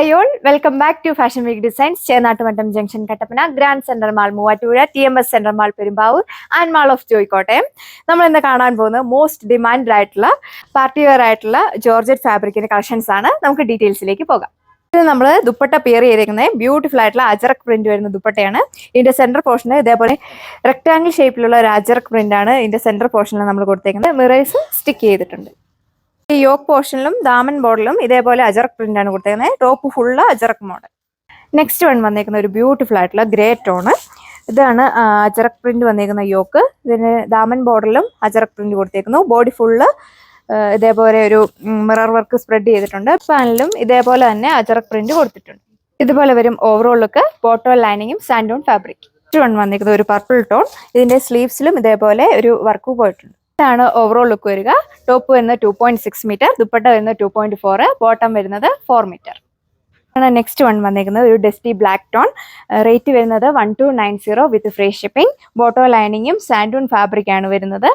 Hi all, welcome back to Fashion Week Designs, Chenatummattam Junction, Kattapana, Grand Center Mall, Muvattupuzha, TMS Center Mall, Perumbavoor, and Mall of Joy, Kottayam. നമ്മൾ ഇന്ന് കാണാൻ പോകുന്ന most demand ആയിട്ടുള്ള party wear ആയിട്ടുള്ള georgette ഫാബ്രിക്കിന്റെ collections ആണ്. നമുക്ക് ഡീറ്റെയിൽസിലേക്ക് പോകാം. ഇത് നമ്മൾ ദുപ്പട്ട പെയർ ചെയ്തിരിക്കുന്നത് ബ്യൂട്ടിഫുൾ ആയിട്ടുള്ള അജറക് പ്രിന്റ് വരുന്ന ദുപ്പട്ടയാണ്. ഇതിന്റെ സെന്റർ പോർഷന് ഇതേപോലെ റെക്ടാംഗിൾ ഷേപ്പിലുള്ള ഒരു അജറക് പ്രിന്റ് ആണ് ഇതിന്റെ സെന്റർ പോർഷനിൽ നമ്മൾ കൊടുത്തേക്കുന്നത്. മിറേഴ്സ് സ്റ്റിക്ക് ചെയ്തിട്ടുണ്ട്. ഈ യോക്ക് പോർഷനിലും ദാമൻ ബോർഡിലും ഇതേപോലെ അജറക് പ്രിന്റ് ആണ് കൊടുത്തേക്കുന്നത്. Top full Ajrak model. Next one വന്നേക്കുന്ന ഒരു ബ്യൂട്ടിഫുൾ ആയിട്ടുള്ള ഗ്രേ ടോണ്. ഇതാണ് അജറക് പ്രിന്റ് വന്നേക്കുന്ന യോക്ക്. ഇതിന് Daman ബോർഡിലും ajrak print കൊടുത്തേക്കുന്നു. Body full ഇതേപോലെ ഒരു മിറർ വർക്ക് സ്പ്രെഡ് ചെയ്തിട്ടുണ്ട്. പാനലും ഇതേപോലെ തന്നെ അജറക് പ്രിന്റ് കൊടുത്തിട്ടുണ്ട്. ഇതുപോലെ വരും ഓവറോൾ ലുക്ക്. ബോട്ടോ ലൈനിങ്ങും സാൻഡോൺ ഫാബ്രിക്. നെക്സ്റ്റ് വൺ വന്നേക്കുന്നത് ഒരു പർപ്പിൾ ടോൺ. ഇതിന്റെ സ്ലീവ്സിലും ഇതേപോലെ ഒരു വർക്ക് പോയിട്ടുണ്ട്. ഇതാണ് ഓവറോൾ ലുക്ക് വരിക. ടോപ്പ് വരുന്നത് 2.6 മീറ്റർ, ദുപ്പട്ട വരുന്നത് 2.4, ബോട്ടം വരുന്നത് 4 മീറ്റർ. നെക്സ്റ്റ് വൺ വന്നിരിക്കുന്നത് ഒരു ഡസ്റ്റി ബ്ലാക്ക് ടോൺ. റേറ്റ് വരുന്നത് 1290 വിത്ത് ഫ്രീ ഷിപ്പിംഗ്. ബോട്ടോ ലൈനിങ്ങും സാൻഡൂൺ ഫാബ്രിക് ആണ് വരുന്നത്.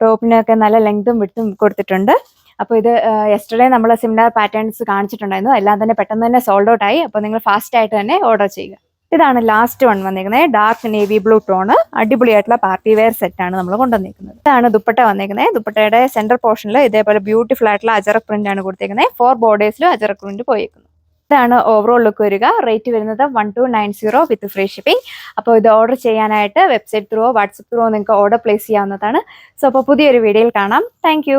ടോപ്പിനൊക്കെ നല്ല ലെങ്തും വിഡ്ത്തും കൊടുത്തിട്ടുണ്ട്. അപ്പോൾ ഇത് യെസ്റ്റർഡേ നമ്മൾ സിമിലർ പാറ്റേൺസ് കാണിച്ചിട്ടുണ്ടായിരുന്നു. എല്ലാം തന്നെ പെട്ടെന്ന് തന്നെ സോൾഡ് ഔട്ട് ആയി. അപ്പോൾ നിങ്ങൾ ഫാസ്റ്റ് ആയിട്ട് തന്നെ ഓർഡർ ചെയ്യുക. ഇതാണ് ലാസ്റ്റ് വൺ വന്നിരിക്കുന്നത്. Dark navy blue tone. അടിപൊളിയായിട്ടുള്ള പാർട്ടി വെയർ സെറ്റ് ആണ് നമ്മൾ കൊണ്ടുവന്നിരിക്കുന്നത്. ഇതാണ് ദുപ്പട്ട വന്നിരിക്കുന്നത്. ദുപ്പട്ടയുടെ സെന്റർ പോർഷനിൽ ഇതേപോലെ ബ്യൂട്ടിഫുൾ ആയിട്ടുള്ള അജറക് പ്രിന്റ് ആണ് കൊടുത്തിരിക്കുന്നത്. 4 ബോർഡേഴ്സിലും അജറക് പ്രിന്റ് പോയിരിക്കുന്നു. ഇതാണ് ഓവറോൾ ലുക്ക് വരിക. റേറ്റ് വരുന്നത് 1290 വിത്ത് ഫ്രീ ഷിപ്പിംഗ്. അപ്പോൾ ഇത് ഓർഡർ ചെയ്യാനായിട്ട് വെബ്സൈറ്റ് ത്രൂവോ വാട്സപ്പ് ത്രൂവോ നിങ്ങൾക്ക് ഓർഡർ പ്ലേസ് ചെയ്യാവുന്നതാണ്. സോ അപ്പോൾ പുതിയൊരു വീഡിയോയിൽ കാണാം. താങ്ക്